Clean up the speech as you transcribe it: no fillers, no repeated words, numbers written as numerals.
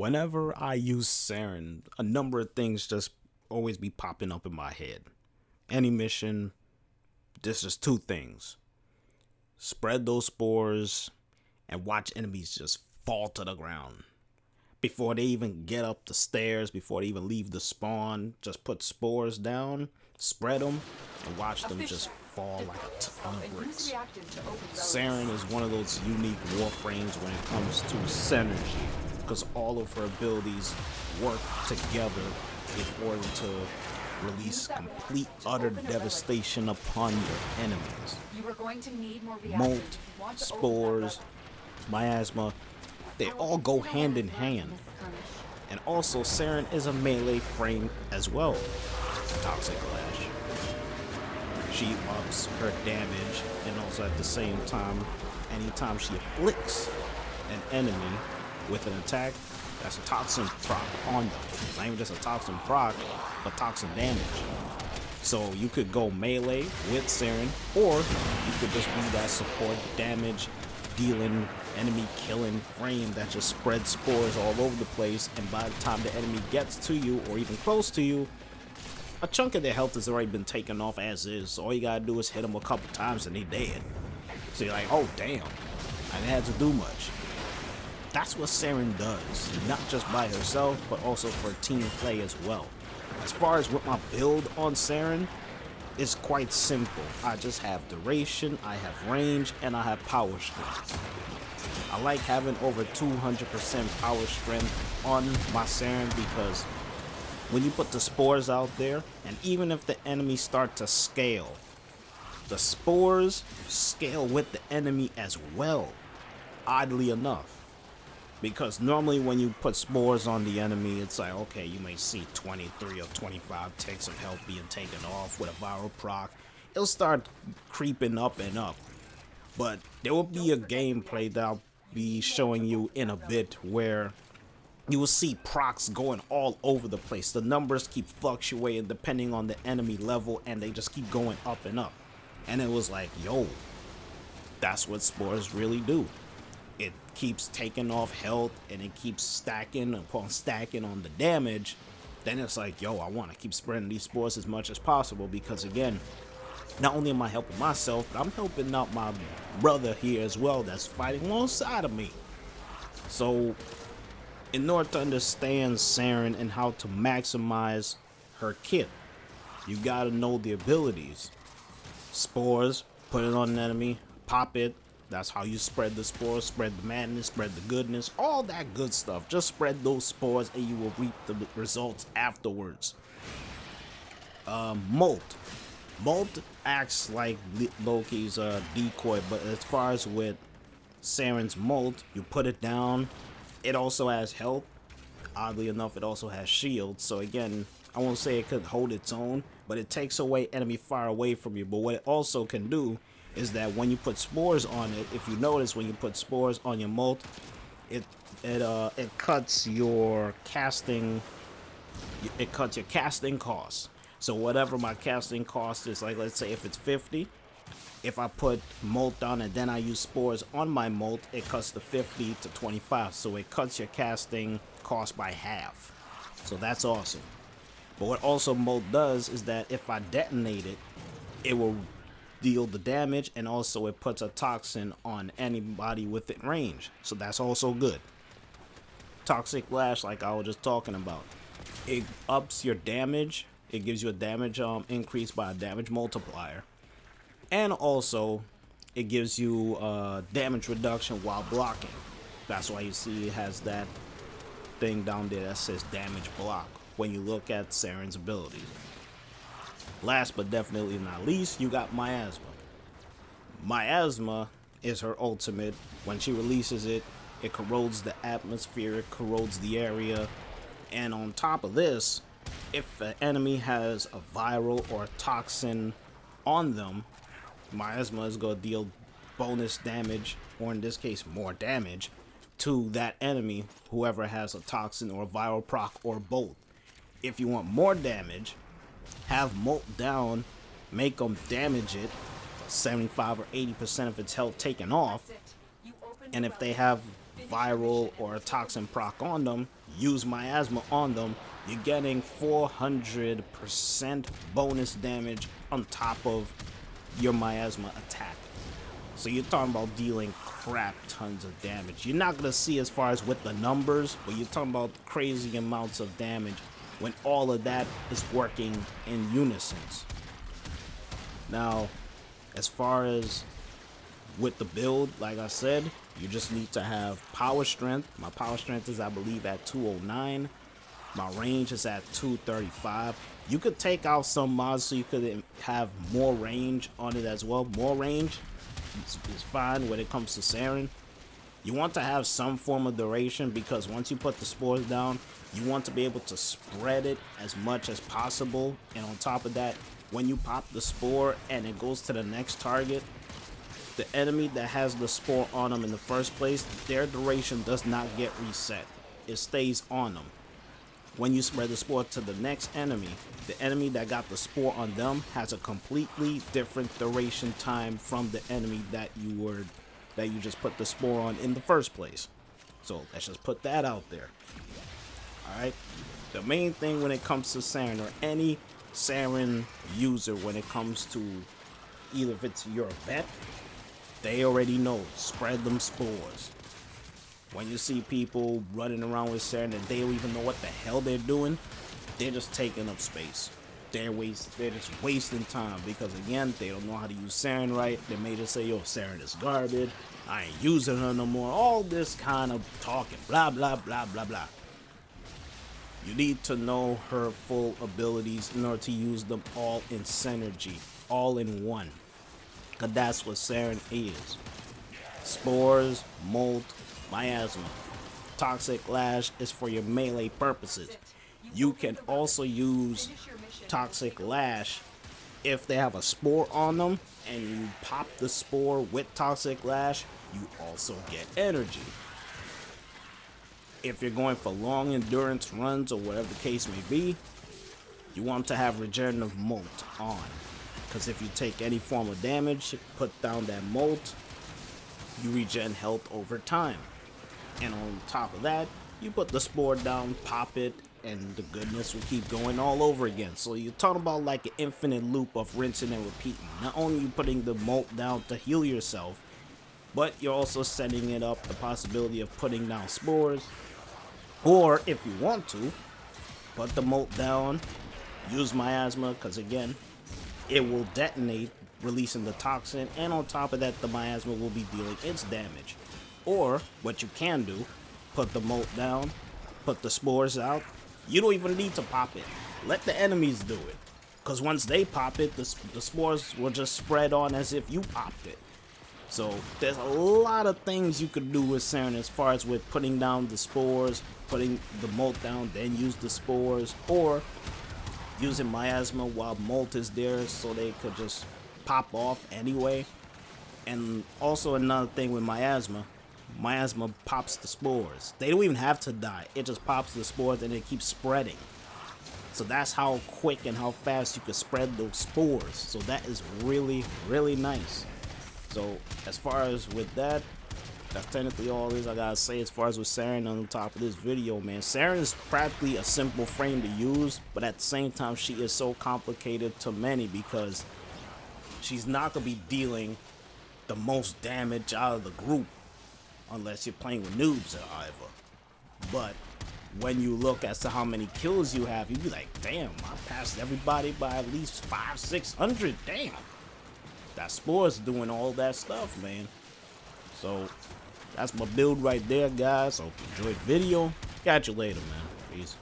Whenever I use Saryn, a number of things just always be popping up in my head. Any mission, there's just two things. Spread those spores and watch enemies just fall to the ground. Before they even get up the stairs, before they even leave the spawn, just put spores down, spread them, and watch them just fall like a ton of bricks. Saryn is one of those unique Warframes when it comes to synergy, because all of her abilities work together in order to release complete, utter devastation upon your enemies. Molt, spores, miasma, they all go hand in hand. And also, Saryn is a melee frame as well. Toxic Lash. She ups her damage, and also at the same time, anytime she afflicts an enemy with an attack, that's a toxin proc on them. Not even just a toxin proc, but toxin damage. So you could go melee with Saryn, or you could just be that support damage dealing, enemy killing frame that just spreads spores all over the place, and by the time the enemy gets to you or even close to you, a chunk of their health has already been taken off as is. So all you gotta do is hit them a couple times and they dead. So you're like, oh damn, I didn't have to do much. That's what Saryn does, not just by herself, but also for team play as well. As far as what my build on Saryn, it's quite simple. I just have duration, I have range, and I have power strength. I like having over 200% power strength on my Saryn because when you put the spores out there, and even if the enemies start to scale, the spores scale with the enemy as well, oddly enough. Because normally when you put spores on the enemy, it's like, okay, you may see 23 or 25 ticks of health being taken off with a viral proc. It'll start creeping up and up. But there will be a gameplay that I'll be showing you in a bit where you will see procs going all over the place. The numbers keep fluctuating depending on the enemy level, and they just keep going up and up. And it was like, yo, that's what spores really do. It keeps taking off health, and it keeps stacking upon stacking on the damage. Then it's like, yo, I want to keep spreading these spores as much as possible, because again, not only am I helping myself, but I'm helping out my brother here as well that's fighting alongside of me. So in order to understand Saryn and how to maximize her kit, you gotta know the abilities. Spores, put it on an enemy, pop it. That's how you spread the spores, spread the madness, spread the goodness, all that good stuff. Just spread those spores and you will reap the results afterwards. Molt. Molt acts like Loki's decoy, but as far as with Saryn's Molt, you put it down. It also has health. Oddly enough, it also has shield. So again, I won't say it could hold its own, but it takes away enemy fire away from you. But what it also can do is that when you put spores on it, if you notice, when you put spores on your Molt, it cuts your casting. It cuts your casting cost. So whatever my casting cost is, like let's say if it's 50, if I put Molt on and then I use spores on my Molt, it cuts the 50 to 25. So it cuts your casting cost by half. So that's awesome. But what also Molt does is that if I detonate it, it will deal the damage, and also it puts a toxin on anybody within range. So that's also good. Toxic Lash, like I was just talking about, it ups your damage. It gives you a damage increase by a damage multiplier. And also, it gives you damage reduction while blocking. That's why you see it has that thing down there that says damage block when you look at Saryn's abilities. Last but definitely not least, you got Miasma. Miasma is her ultimate. When she releases it, it corrodes the atmosphere, it corrodes the area. And on top of this, if an enemy has a viral or a toxin on them, Miasma is going to deal bonus damage, or in this case more damage, to that enemy, whoever has a toxin or a viral proc or both. If you want more damage, have Molt down, make them damage it, 75 or 80% of its health taken off, and if they have viral or a toxin proc on them, use miasma on them, you're getting 400% bonus damage on top of your miasma attack. So you're talking about dealing crap tons of damage. You're not gonna see as far as with the numbers, but you're talking about crazy amounts of damage when all of that is working in unison. Now, as far as with the build, like I said, you just need to have power strength. My power strength is, I believe, at 209. My range is at 235. You could take out some mods so you could have more range on it as well. More range is fine when it comes to Saryn. You want to have some form of duration, because once you put the spores down, you want to be able to spread it as much as possible. And on top of that, when you pop the spore and it goes to the next target, the enemy that has the spore on them in the first place, their duration does not get reset. It stays on them. When you spread the spore to the next enemy, the enemy that got the spore on them has a completely different duration time from the enemy that you just put the spore on in the first place. So let's just put that out there. Alright? The main thing when it comes to Saryn, or any Saryn user, when it comes to either if it's your vet, they already know, spread them spores. When you see people running around with Saryn and they don't even know what the hell they're doing, they're just taking up space. They're just wasting time, because again, they don't know how to use Saryn right. They may just say, yo, Saryn is garbage, I ain't using her no more. All this kind of talking, blah, blah, blah, blah, blah. You need to know her full abilities in order to use them all in synergy, all in one. Because that's what Saryn is. Spores, molt, miasma. Toxic Lash is for your melee purposes. You can also use Toxic Lash if they have a spore on them, and you pop the spore with Toxic Lash, you also get energy. If you're going for long endurance runs or whatever the case may be, you want to have Regenerative Molt on. Because if you take any form of damage, put down that molt, you regen health over time. And on top of that, you put the spore down, pop it, and the goodness will keep going all over again. So you're talking about like an infinite loop of rinsing and repeating. Not only are you putting the molt down to heal yourself, but you're also setting it up the possibility of putting down spores. Or if you want to, put the molt down, use miasma, because again, it will detonate, releasing the toxin, and on top of that, the miasma will be dealing its damage. Or what you can do, put the molt down, put the spores out. You don't even need to pop it. Let the enemies do it, because once they pop it, the spores will just spread on as if you popped it. So there's a lot of things you could do with Saryn, as far as with putting down the spores, putting the molt down, then use the spores, or using miasma while molt is there so they could just pop off anyway. And also another thing with miasma pops the spores. They don't even have to die. It just pops the spores and it keeps spreading. So that's how quick and how fast you can spread those spores. So that is really, really nice. So as far as with that, that's technically all this I gotta say as far as with Saryn on the top of this video, man. Saryn is practically a simple frame to use, but at the same time, she is so complicated to many, because she's not gonna be dealing the most damage out of the group unless you're playing with noobs, however. But when you look as to how many kills you have, you'd be like, damn, I passed everybody by at least 500-600. Damn, that Spores doing all that stuff, man. So that's my build right there, guys. Hope you enjoyed the video. Catch you later, man. Peace.